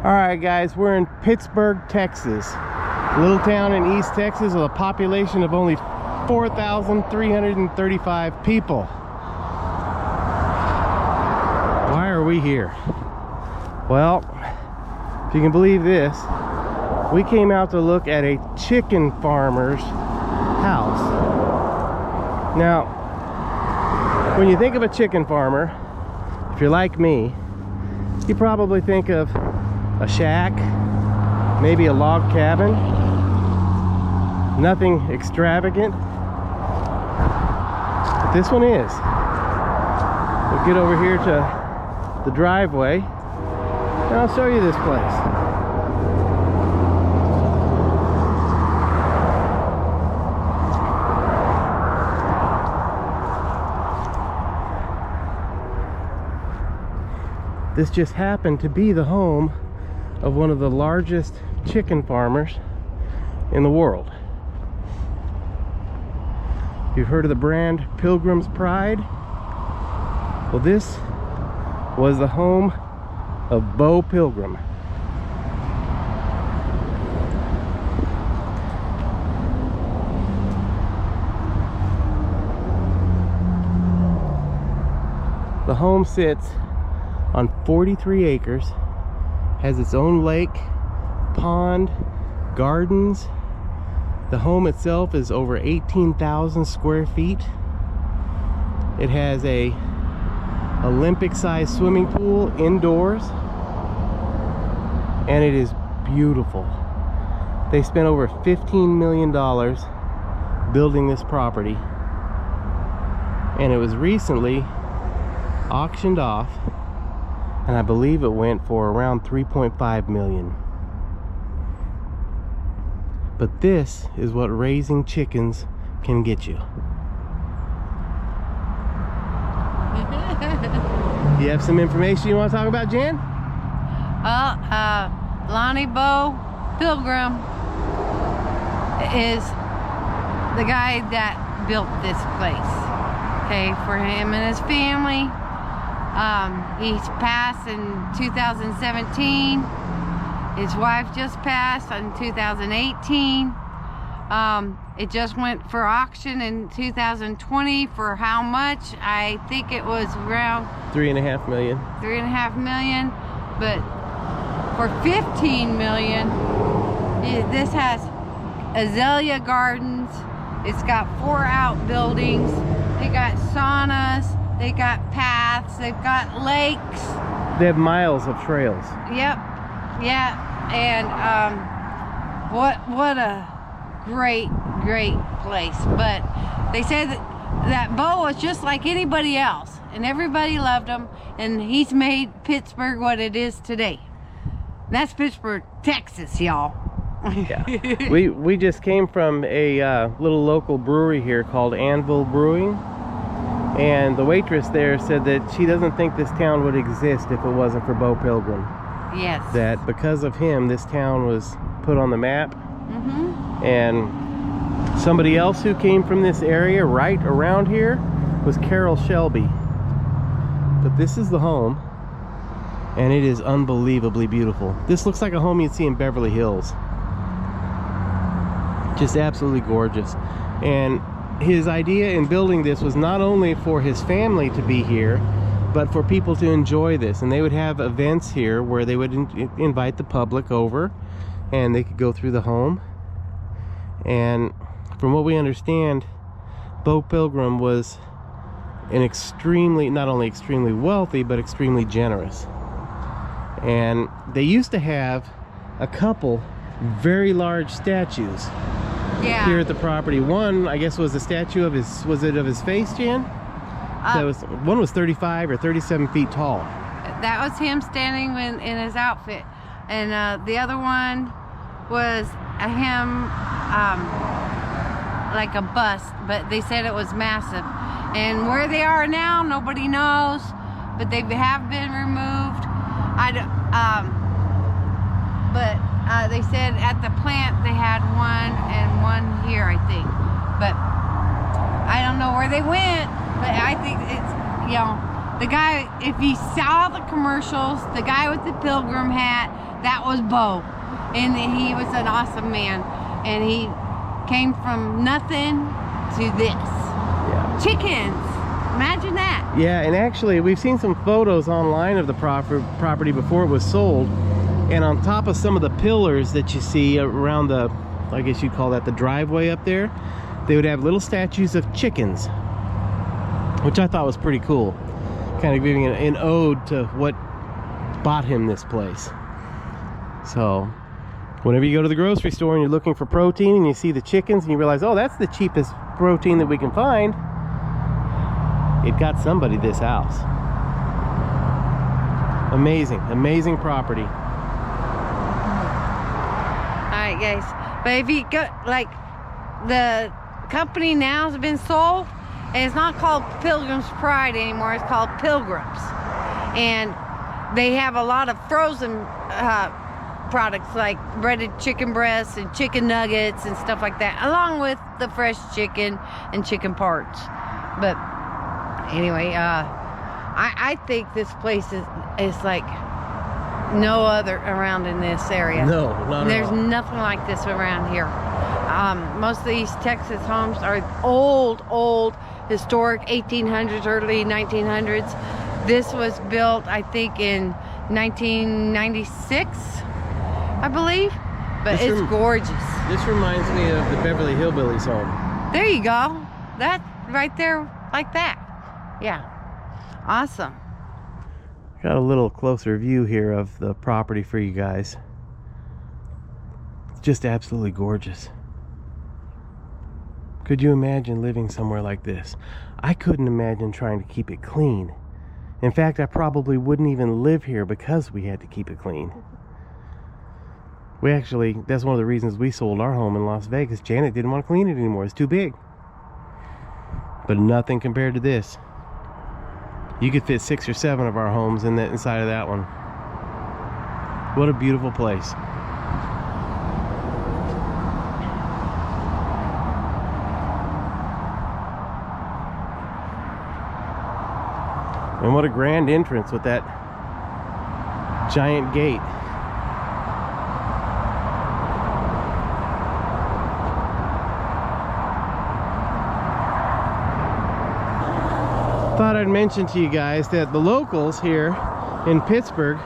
Alright guys, we're in Pittsburg, Texas. A little town in East Texas with a population of only 4,335 people. Why are we here? Well, if you can believe this, we came out to look at a chicken farmer's house. Now, when you think of a chicken farmer, if you're like me, you probably think of a shack, maybe a log cabin, nothing extravagant, but this one is. We'll get over here to the driveway and I'll show you this place. This just happened to be the home of one of the largest chicken farmers in the world. You've heard of the brand Pilgrim's Pride? Well, this was the home of Bo Pilgrim. The home sits on 43 acres, has its own lake, pond, gardens. The home itself is over 18,000 square feet. It has a Olympic-sized swimming pool indoors, and it is beautiful. They spent over $15 million building this property, and it was recently auctioned off, and I believe it went for around $3.5 million. But this is what raising chickens can get you. You have some information you want to talk about, Jan? Lonnie Bo Pilgrim is the guy that built this place. Okay, for him and his family. He's passed in 2017. His wife just passed in 2018. It just went for auction in 2020 for how much? I think it was around $3.5 million. $3.5 million, but for $15 million. This has azalea gardens. It's got 4 outbuildings. They got saunas. They got paths. They've got lakes. They have miles of trails. Yep. Yeah. And what a great place. But they said that Bo was just like anybody else, and everybody loved him, and he's made Pittsburg what it is today. And that's Pittsburg, Texas, y'all. Yeah. We just came from a little local brewery here called Anvil Brewing, and the waitress there said that she doesn't think this town would exist if it wasn't for Bo Pilgrim. Yes. That because of him, this town was put on the map. Mm-hmm. And somebody else who came from this area right around here was Carol Shelby. But this is the home, and it is unbelievably beautiful. This looks like a home you'd see in Beverly Hills. Just absolutely gorgeous. And his idea in building this was not only for his family to be here, but for people to enjoy this. And they would have events here where they would invite the public over, and they could go through the home. And from what we understand, Bo Pilgrim was an extremely, not only extremely wealthy, but extremely generous. And they used to have a couple very large statues here at the property. One, I guess, was a statue of his, was it of his face, Jan? One was 35 or 37 feet tall. That was him standing in his outfit. And the other one was him like a bust, but they said it was massive. And where they are now, nobody knows, but they have been removed. They said at the plant they had one and one here, I think. But I don't know where they went, but I think it's, you know, the guy, if you saw the commercials, the guy with the Pilgrim hat, that was Bo. And he was an awesome man. And he came from nothing to this. Yeah. Chickens. Imagine that. Yeah, and actually we've seen some photos online of the property before it was sold. And on top of some of the pillars that you see around the, I guess you'd call that the driveway up there, they would have little statues of chickens, which I thought was pretty cool. Kind of giving an ode to what bought him this place. So whenever you go to the grocery store and you're looking for protein and you see the chickens and you realize, oh, that's the cheapest protein that we can find, it got somebody this house. Amazing, amazing property. Alright guys, but if you go, like, the company now has been sold, and it's not called Pilgrim's Pride anymore, it's called Pilgrims. And they have a lot of frozen products like breaded chicken breasts and chicken nuggets and stuff like that, along with the fresh chicken and chicken parts. But anyway, I think this place is like no other around in this area. No, not There's at all. nothing like this around here. Most of these Texas homes are old, historic 1800s, early 1900s. This was built, I think, in 1996, I believe. But it's gorgeous. This reminds me of the Beverly Hillbillies home. There you go. That right there, like that. Yeah. Awesome. Got a little closer view here of the property for you guys. It's just absolutely gorgeous. Could you imagine living somewhere like this? I couldn't imagine trying to keep it clean. In fact, I probably wouldn't even live here because we had to keep it clean. That's one of the reasons we sold our home in Las Vegas. Janet didn't want to clean it anymore. It's too big. But nothing compared to this. You could fit 6 or 7 of our homes inside of that one. What a beautiful place. And what a grand entrance with that giant gate. Thought I'd mention to you guys that the locals here in Pittsburgh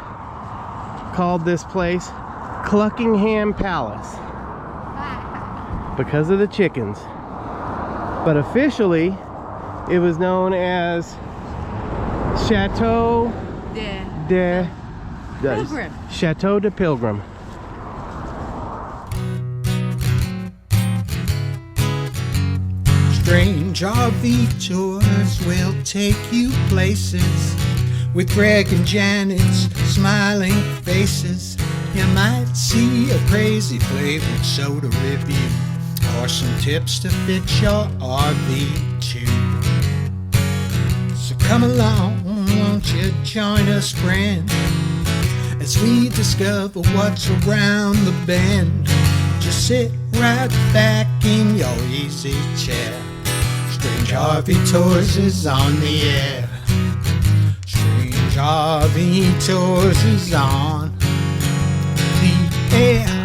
called this place Cluckingham Palace because of the chickens. But officially, it was known as Chateau de Pilgrim. Chateau de Pilgrim. Strange RV tours will take you places with Greg and Janet's smiling faces. You might see a crazy flavored soda review or some tips to fix your RV too. So come along, won't you join us, friend, as we discover what's around the bend. Just sit right back in your easy chair. Strange RV Tours is on the air. Strange RV Tours is on the air.